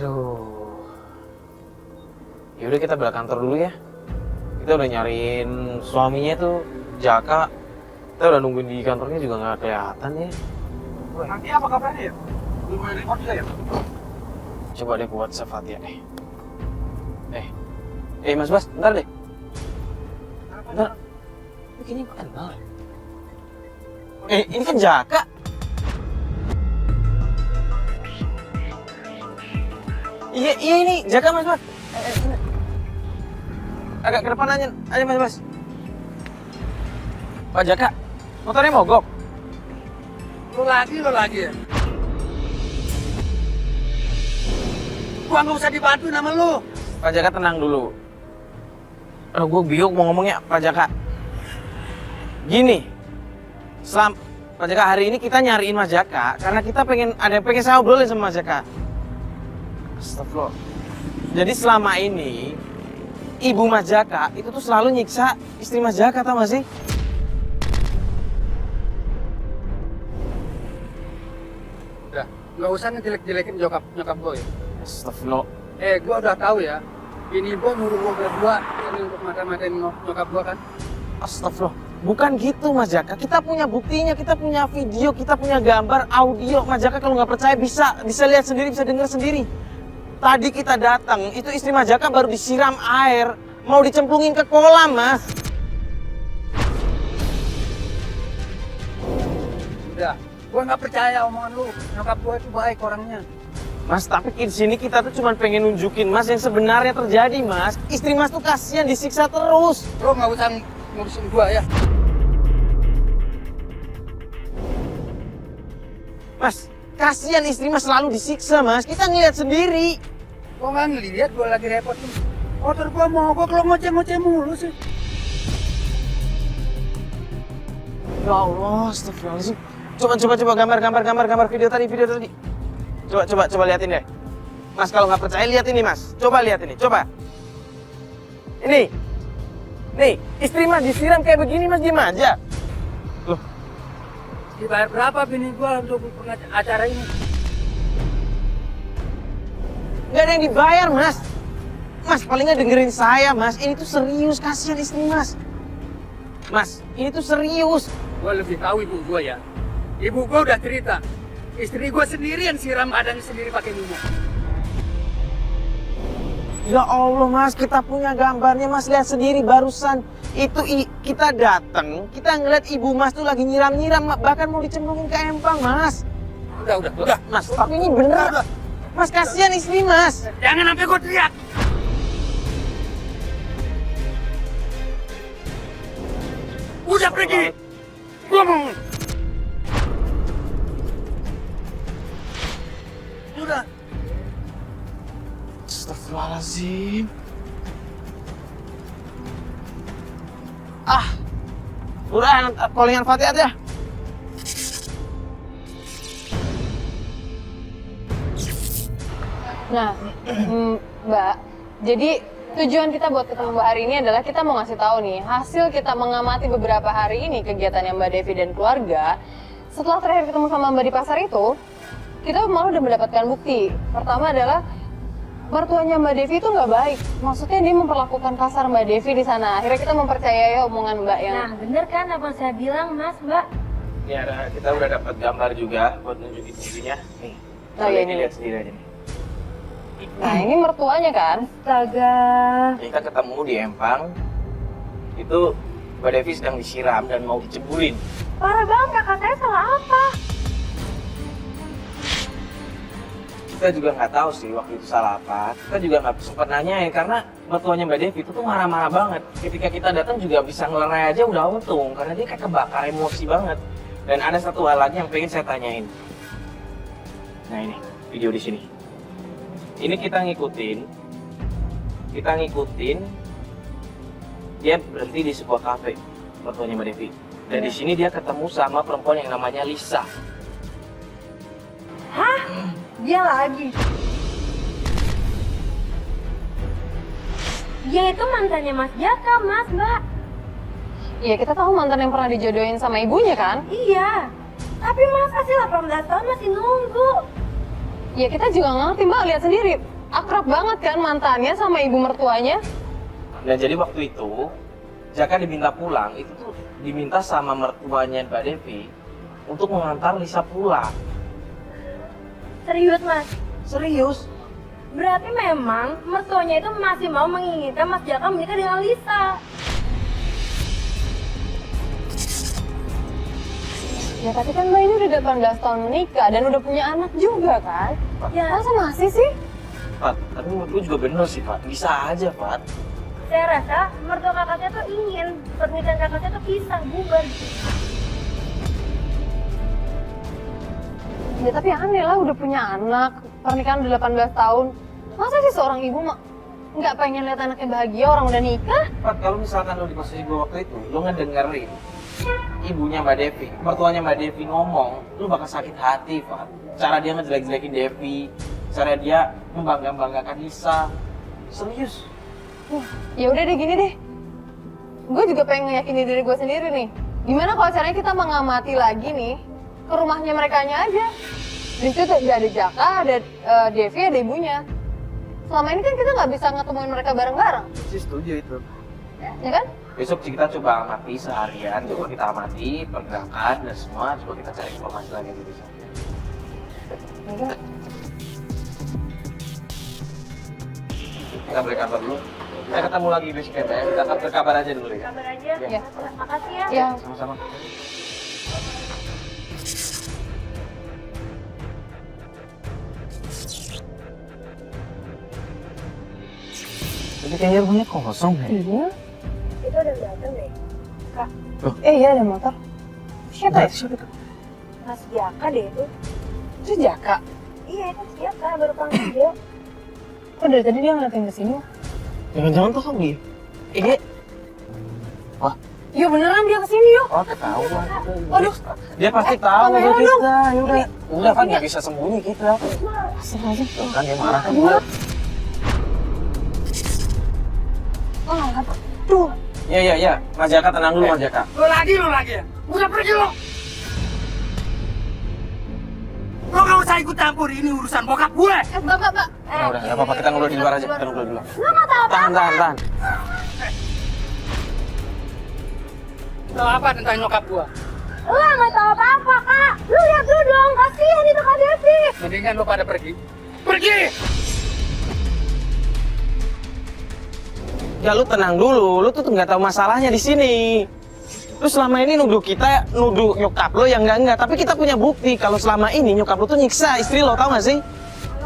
Aduh. Yaudah kita balik kantor dulu ya. Kita udah nyariin suaminya tuh Jaka. Kita udah nungguin di kantornya juga nggak kelihatan ya. Nanti apa kabarnya ya? Belum ada report juga ya? Coba deh ke WhatsApp Fatia deh. Mas Bas, bentar deh. Bentar. Ini kayaknya gue kenal ya. Ini kan Jaka. Iya ini Jaka Mas Bas. Agak ke depan aja Mas Bas. Pak Jaka, motornya mogok. Lo lagi ya? Gua nggak usah dibantu nama lo. Pak Jaka tenang dulu. Gue bingung mau ngomongnya Pak Jaka. Gini, Pak Jaka hari ini kita nyariin Mas Jaka karena kita pengen saya obrolin sama Mas Jaka. Astagfirullah. Jadi selama ini ibu Mas Jaka itu tuh selalu nyiksa istri Mas Jaka, tau gak sih? Udah, nggak usah ngejelek-jelekin nyokap gue ya. Astagfirullah. Gue udah tahu ya. Ini gue nyuruh gue berdua ini untuk matain nyokap gue kan. Astagfirullah. Bukan gitu Mas Jaka. Kita punya buktinya, kita punya video, kita punya gambar, audio. Mas Jaka kalau nggak percaya bisa lihat sendiri, bisa dengar sendiri. Tadi kita datang, itu istri Mas Jaka baru disiram air, mau dicemplungin ke kolam, Mas. Udah, gue nggak percaya omongan lu. Nyokap gue itu baik orangnya. Mas, tapi di sini kita tuh cuma pengen nunjukin Mas yang sebenarnya terjadi, Mas. Istri Mas tuh kasihan disiksa terus. Lo nggak usah ngurusin gue ya. Mas, kasihan istri Mas selalu disiksa, Mas. Kita ngeliat sendiri. Lo nggak ngeliat gue lagi repot nih. Motor gue mogok, lo ngoceh-ngoceh mulu sih. Ya Allah, astagfirullahaladzim. Coba gambar video tadi. Coba liatin deh. Mas kalau nggak percaya lihat ini Mas. Coba lihat ini, coba. Ini. Nih, istri Mas disiram kayak begini Mas, diem aja. Loh. Dibayar berapa bini gue untuk acara ini? Nggak ada yang dibayar Mas. Mas paling nggak dengerin saya Mas. Ini tuh serius, kasihan istri Mas. Mas, ini tuh serius. Gue lebih tahu ibu gue ya. Ibu gue udah cerita. Istri gue sendiri yang siram badannya sendiri pakai minyak. Ya Allah Mas, kita punya gambarnya Mas, lihat sendiri barusan. Itu kita datang, kita ngeliat ibu Mas tuh lagi nyiram-nyiram, bahkan mau dicemplungin ke empang Mas. Udah. Mas, tapi ini bener. Mas kasihan istri Mas. Jangan sampai gue teriak. Udah pergi. Gue mau. Udah. Astagfirullahaladzim. Udah callingan Fatih aja. Nah, Mbak, jadi tujuan kita buat ketemu Mbak hari ini adalah kita mau ngasih tahu nih, hasil kita mengamati beberapa hari ini kegiatannya Mbak Devi dan keluarga. Setelah terakhir ketemu sama Mbak di pasar itu, kita malah udah mendapatkan bukti. Pertama adalah mertuanya Mbak Devi itu nggak baik. Maksudnya dia memperlakukan kasar Mbak Devi di sana. Akhirnya kita mempercayai omongan Mbak yang... Nah, bener kan apa saya bilang, Mas, Mbak? Ini kita udah dapat gambar juga buat nunjukin dirinya. Nih, ini lihat sendiri aja nih. Nah, ini mertuanya kan? Astaga. Kita ketemu di empang. Itu Mbak Devi sedang disiram dan mau dicebulin. Parah banget, kakak saya salah apa? Kita juga nggak tahu sih waktu itu salah apa. Kita juga nggak sempat nanyain karena mertuanya Mbak Devi itu tuh marah-marah banget. Ketika kita datang juga bisa ngelerai aja udah untung karena dia kayak kebakar emosi banget. Dan ada satu hal lagi yang pengen saya tanyain. Nah ini video di sini. Ini kita ngikutin dia berhenti di sebuah kafe mertuanya Mbak Devi. Dan di sini dia ketemu sama perempuan yang namanya Lisa. Hah? Dia lagi? Dia itu mantannya Mas Jaka, Mas, Mbak. Iya, kita tahu mantan yang pernah dijodohin sama ibunya kan? Iya. Tapi masa sih 18 tahun masih nunggu? Ya kita juga ngerti Mbak, lihat sendiri. akrab banget kan mantannya sama ibu mertuanya. Dan jadi waktu itu Jaka diminta pulang, itu tuh diminta sama mertuanya Mbak Devi untuk mengantar Lisa pulang. Serius Mas? Serius? Berarti memang mertuanya itu masih mau menginginkan Mas Jaka menikah dengan Lisa. Ya tapi kan Mbak ini udah 18 tahun menikah dan udah punya anak juga kan? Ya, Masa masih sih? Pat, tapi menurut gue juga bener sih Pat, bisa aja Pat. saya rasa mertua kakaknya tuh ingin pernikahan kakaknya tuh pisah, bubar. Ya tapi aneh lah udah punya anak, pernikahan udah 18 tahun. Masa sih seorang ibu nggak pengen lihat anaknya bahagia orang udah nikah? Pat, kalau misalkan lo di posisi gue waktu itu, lo ngedengerin ibunya Mbak Devi, mertuanya Mbak Devi ngomong, lo bakal sakit hati Pat. Cara dia ngejelek-jelekin Devi, cara dia membangga-banggakan Lisa. Serius. Ya udah deh gini deh. Gue juga pengen ngeyakinin diri gue sendiri nih. Gimana kalau caranya kita mengamati lagi nih ke rumahnya merekanya aja. Di situ ada Jaka, ada Devi, ada ibunya. Selama ini kan kita nggak bisa ngetemuin mereka bareng-bareng, Sih setuju itu. ya kan? Besok kita coba amati seharian, coba kita amati pergerakan dan semua, coba kita cari informasi lagi di sana. Enggak. Kita balik kantor dulu. Kita ketemu lagi besok ya, Mbak. Kita berkabar aja dulu ya. Kabar aja. Ya. Makasih ya. Ya, Sama-sama. Tapi kayaknya rumahnya kosong ya. iya. Itu udah datang deh. Iya ada motor. Siapa ya? Siapa itu? Mas Jaka deh itu. Itu Jaka. Iya, itu Mas Jaka baru panggil dia. Kok dari tadi dia ngeliatin ke sini? Jangan-jangan tuh dia. Dia. Wah, Iya beneran dia kesini yuk. oh ketahuan. Waduh. Dia pasti tahu kamera tuh dong. kita. Yaudah, udah kan nggak bisa sembunyi kita. Astagfirullahaladzim. Tuh kan dia marah. Oh angkat. Tuh. Iya. Mas Jaka tenang dulu, Mas Jaka. Lo lagi ya? Udah pergi lo. Lo gak usah ikut campur, ini urusan bokap gue. Mbak. Udah, nggak apa-apa. Kita ngobrol di luar aja. Kita ngobrol di luar. Lo nggak tahu Tahan. Tahu apa tentang nyokap gue? Lo nggak tahu apa-apa, Kak. Lo lihat dulu dong, kasihan itu Kak Devi. Mendingan lo pada pergi. Pergi! Ya lu tenang dulu. Lu tuh nggak tahu masalahnya di sini. Lu selama ini nuduh nyokap lo yang enggak. Tapi kita punya bukti kalau selama ini nyokap lo tuh nyiksa istri lo, tau gak sih?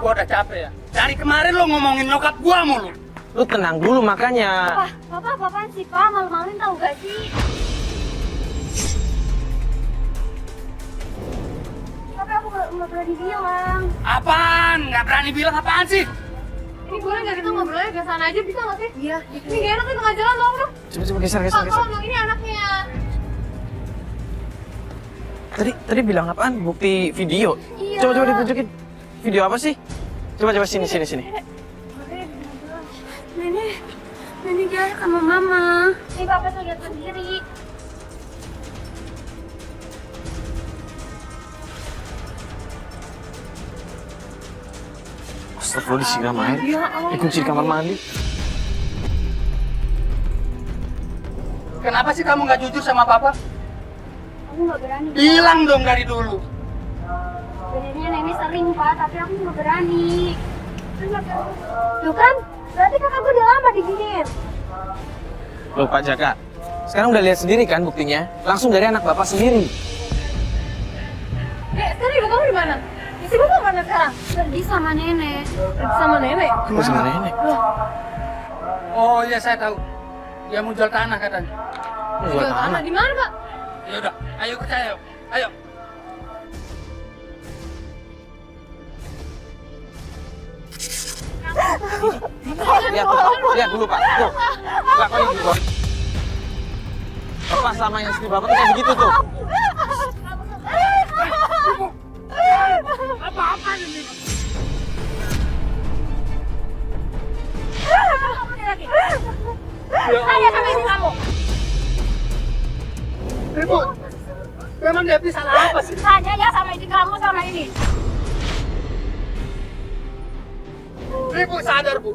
Gue udah capek ya. Dari kemarin lo ngomongin nyokap gue mulu. Lu tenang dulu makanya. Papa, apaan sih, Pak? Malu-maluin tahu gak sih? Tapi aku nggak berani bilang. Apaan? Nggak berani bilang apaan sih? Ini boleh nggak kita ngobrolnya ke sana aja bisa nggak sih? Iya. Ini gak enak di tengah jalan dong dong. Coba geser. Pak tolong dong ini anaknya. Tadi bilang apaan? Bukti video. Iya. Coba ditunjukin. Video apa sih? Coba sini. Nenek jalan sama Mama. Ini Papa tuh lihat sendiri. Astagfirullah, disiram air. Dikunci di kamar mandi. Kenapa sih kamu nggak jujur sama papa? Aku nggak berani. Bilang dong dari dulu. Sebenarnya Nenek sering, Pak, tapi aku nggak berani. Tuh kan, berarti kakak gue udah lama diginiin. Loh Pak Jaka, sekarang udah lihat sendiri kan buktinya? Langsung dari anak bapak sendiri. Sekarang ibu kamu di mana? Isi bapak mana sekarang? Pergi sama Nenek. Sama nenek. Oh, sama nenek. Oh iya saya tahu. Dia mau jual tanah katanya. Jual tanah. Di mana Pak? Ya udah, ayo ke saya. Ayo. Lihat dulu Pak. Tuh. Lakuin dulu. Bapak sama yang istri bapak tuh kayak begitu tuh. Apa-apa ini? Tanya sama ibu kamu. Ibu, memang Devi salah apa sih? Tanya ya sama ibu kamu sama ini. Ibu sadar, Bu.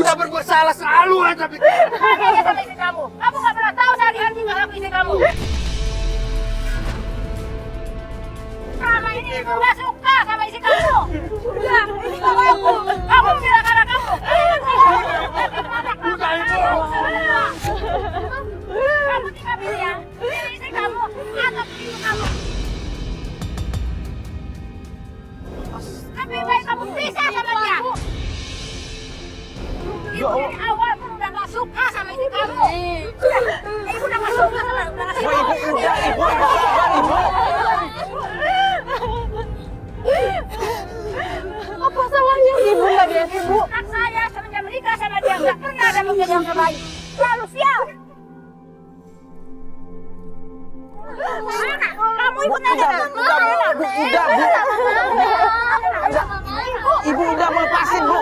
Udah berbuat salah selalu aja bikin. Tanya sama istri kamu. Kamu nggak pernah tahu saya hati nggak aku istri kamu. Selama ini ibu nggak suka sama istri kamu. Udah, ini kamu aku. Kamu bilang anak kamu. Udah, Ibu. Kamu tinggal pilih ya. Pilih istri kamu atau pilih kamu. Lebih baik kamu pisah sama dia. Ibu dari awal pun udah gak suka sama istri kamu. Ibu udah gak suka sama Apa salahnya ibu nggak dia ibu? anak saya semenjak menikah sama dia gak pernah ada mungkin yang terbaik. Selalu sial. Kamu ikut aja. Ibu udah mau lepasin, Bu.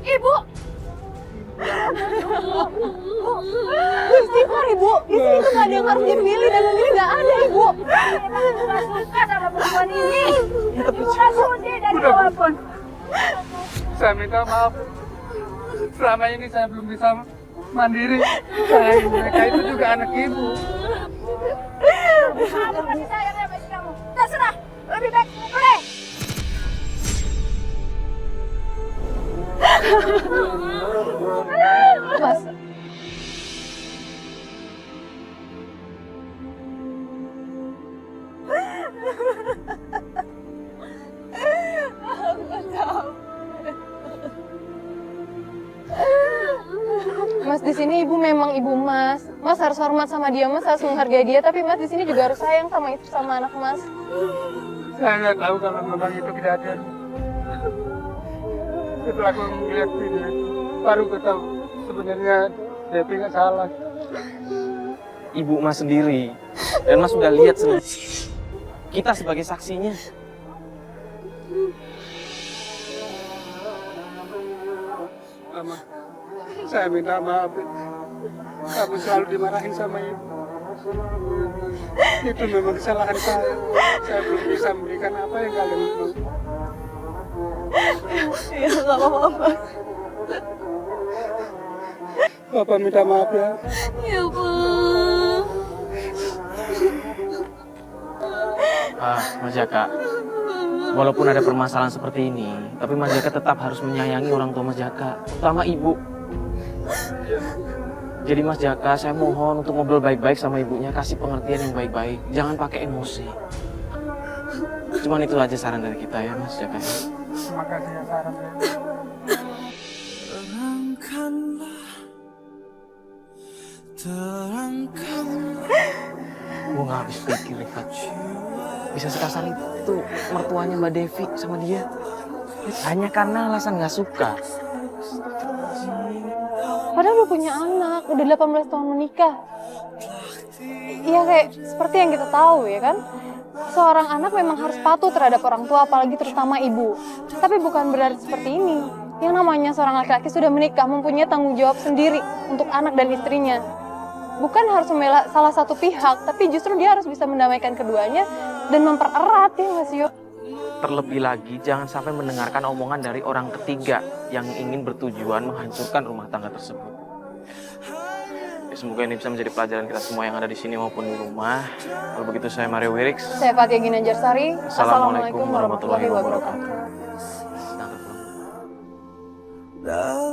Ibu. Istighfar ibu, istri itu nggak ada yang harus dipilih dan ini nggak ada ibu. Ibu gak suka sama perempuan ini. Ibu gak sudi dari awal pun. Saya minta maaf. Selama ini saya belum bisa mandiri. Saya mereka itu juga anak ibu. Kamu masih sayang sama istri kamu. Terserah. Lebih baik boleh. Mas, Mas di sini ibu memang ibu Mas. Mas harus hormat sama dia, Mas harus menghargai dia. Tapi Mas di sini juga harus sayang sama istri sama anak Mas. Saya nggak tahu kalau memang itu kejadian. Setelah aku melihat video, baru aku tahu sebenarnya Devi nggak salah. Ibu Mas sendiri. Dan Mas sudah lihat sendiri. Kita sebagai saksinya. Mama, saya minta maaf. Kamu selalu dimarahin sama ibu. Itu memang kesalahan saya. Saya belum bisa memberikan apa yang kalian mau. Ya nggak apa-apa. Bapak minta maaf ya. Ya Bu. Mas Jaka, walaupun ada permasalahan seperti ini, tapi Mas Jaka tetap harus menyayangi orang tua Mas Jaka, terutama ibu. Jadi Mas Jaka, saya mohon untuk ngobrol baik-baik sama ibunya, kasih pengertian yang baik-baik, jangan pakai emosi. Cuman itu aja saran dari kita ya Mas Jaka. Terima kasih ya sarannya. Gue gak habis pikir, Rifat. Bisa sekasar itu mertuanya Mbak Devi sama dia. Hanya karena alasan gak suka. Padahal udah punya anak, udah 18 tahun menikah. Iya kayak seperti yang kita tahu ya kan. Seorang anak memang harus patuh terhadap orang tua, apalagi terutama ibu. Tapi bukan berarti seperti ini. Yang namanya seorang laki-laki sudah menikah, mempunyai tanggung jawab sendiri untuk anak dan istrinya. Bukan harus membela salah satu pihak, tapi justru dia harus bisa mendamaikan keduanya dan mempererat ya Mas Yo. Terlebih lagi, jangan sampai mendengarkan omongan dari orang ketiga yang ingin bertujuan menghancurkan rumah tangga tersebut. Ya, semoga ini bisa menjadi pelajaran kita semua yang ada di sini maupun di rumah. Kalau begitu saya Mario Wiriks. Saya Fatia Ginanjarsari. Assalamualaikum warahmatullahi wabarakatuh. Dalam